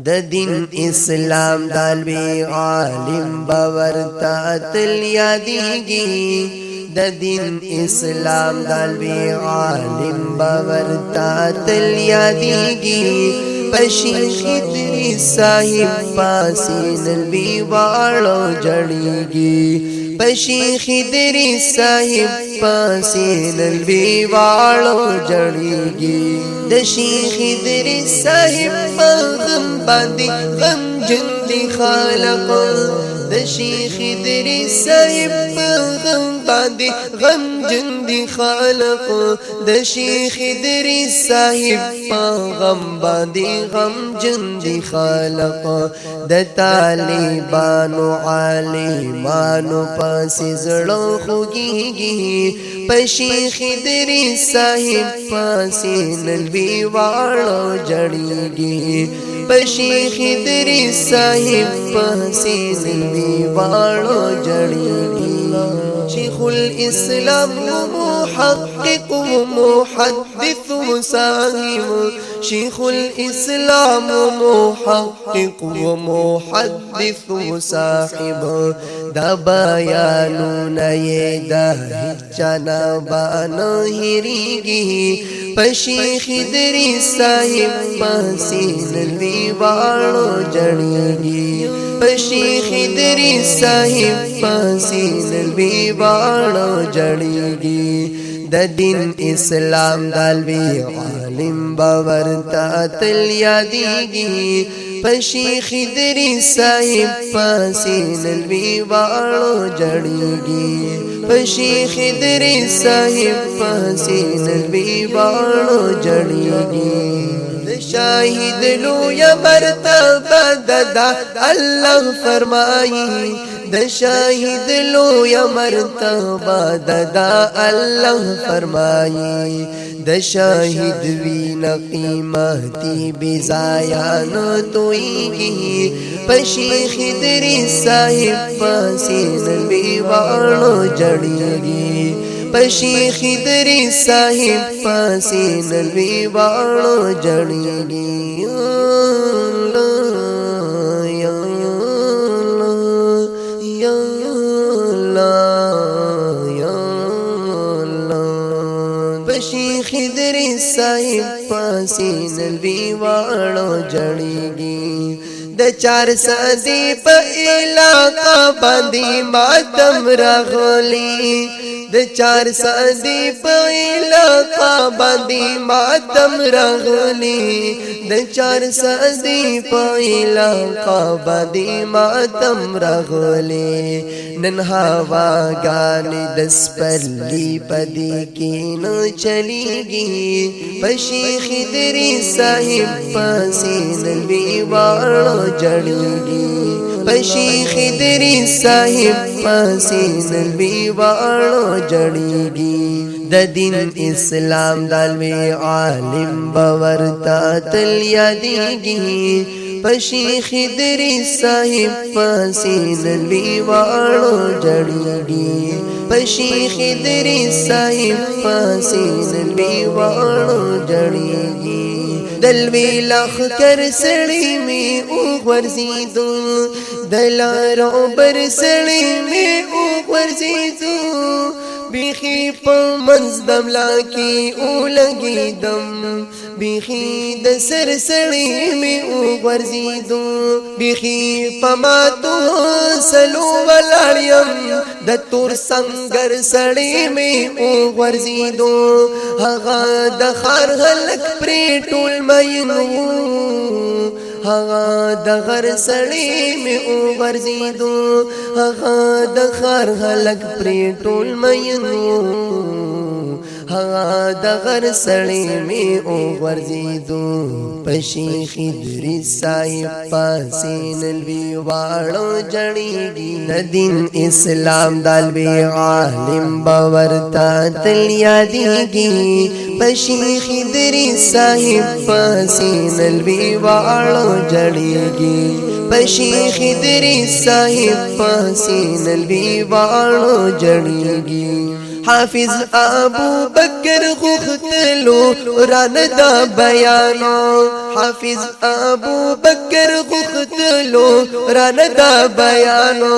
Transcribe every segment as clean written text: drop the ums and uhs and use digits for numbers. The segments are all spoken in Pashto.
د دین اسلام دالوی عالم باورتا تل یادیږي د دین اسلام دالوی عالم باورتا تل یادیږي پشیخ ادریس صاحب پاسین الوی واړو جړیږي پشیخ ادریس صاحب پاسین الوی واړو جړیږي د شیخ ادریس صاحب غم باندې غم جندي خالق د شیخ ادریس صاحب غم باندې غم جندي خالق د شیخ ادریس صاحب غم باندې غم جندي خالق د طالبانو عالمانو پس زړه خوږيږي پشیخ ادریس صاحب پاسین الوی واړو جړیږي پشیخ ادریس صاحب پاسین الوی واړو جړیږي شیخ الاسلام محقق ومحدث صاحب شیخ الاسلام محقق ومحدث صاحب دا بیانونه یې دا هیچانا بانه هیریږي پشیخ ادریس صاحب پاسین الوی واړو جړیږي پشیخ ادریس صاحب پاسین الوی واړو جړیږي د دین اسلام دالوی عالم باورتا تل یادیږي پشیخ ادریس صاحب پاسین الوی واړو جړیږي پشیخ ادریس صاحب پاسین الوی واړو جړیږي شاہد لو یا مرتبہ ددا اللہ فرمائی د شاہد لو یا مرتبہ ددا اللہ فرمائی د شاہد وین قیمتی بزایان توئیگی پشیخ ادریس صاحب پاسین الوی واړو جړیږي پشیخ ادریس صاحب پاسین الوی واړو جړیږي پشیخ ادریس صاحب پاسین الوی واړو جړیږي د 400 په علاقہ باندې ماتم راغلی د 400 په علاقہ باندې ماتم راغلی د 400 په علاقہ باندې ماتم راغلی نن هوا غان د سپرلی پدې کې نو چلیږي پشیخ ادریس صاحب پاسین الوی واړو جړیږي پشیخ ادریس صاحب پاسین الوی واړو جړیږي د دین اسلام دالوی عالم باورتا تل یادیږي پشیخ ادریس صاحب پاسین الوی واړو جړیږي پشیخ ادریس صاحب پاسین الوی واړو جړیږي دلوی لخر سړی می او ورزیدو دلارو بر سړی می او ورزیدو بیخی په منځ دملا کې او لګیدم بیخی د سر سړی می او ورزیدو بیخی په ماتو سلو ولاړم د تور سنگر سړی می او ورزیدو هغه د خار هلک پرې ټول مینو هغه د غر سړی می او ورزیدو هغه د خار هلک پرې ټول مینو هغه د غر سړی می او ورزیدو پشیخ ادریس صاحب پاسین الوی واړو جړیږي د دین اسلام دالوی عالم باورتا تل یادیږي پشیخ ادریس صاحب پاسین الوی واړو جړیږي پشیخ ادریس صاحب پاسین الوی واړو جړیږي حافظ ابو بکر غختلو راندا بیانو حافظ ابو بکر غختلو راندا بیانو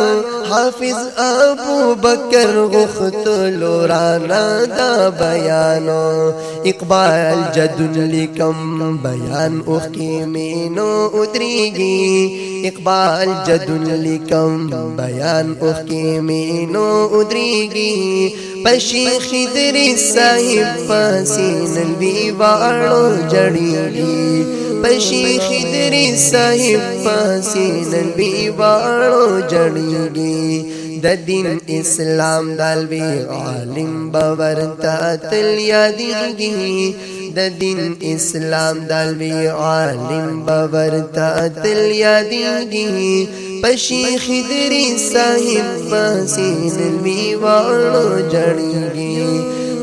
حافظ ابو بکر غختلو راندا بیانو اقبال جد لکم بیان اوخ کی مینو ادریگی اقبال جد لکم بیان اوخ کی مینو ادریگی پشیخ ادریس صاحب پاسین الوی واړو جړیږي پشیخ ادریس صاحب پاسین الوی واړو جړیږي د دین اسلام دالوی عالم باور تل یادیږي د دین اسلام دالوی عالم باور تل یادیږي پشیخ ادریس صاحب پاسین الوی واړو جړیږي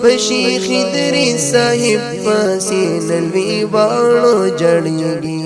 پشیخ ادریس صاحب پاسین الوی واړو جړیږي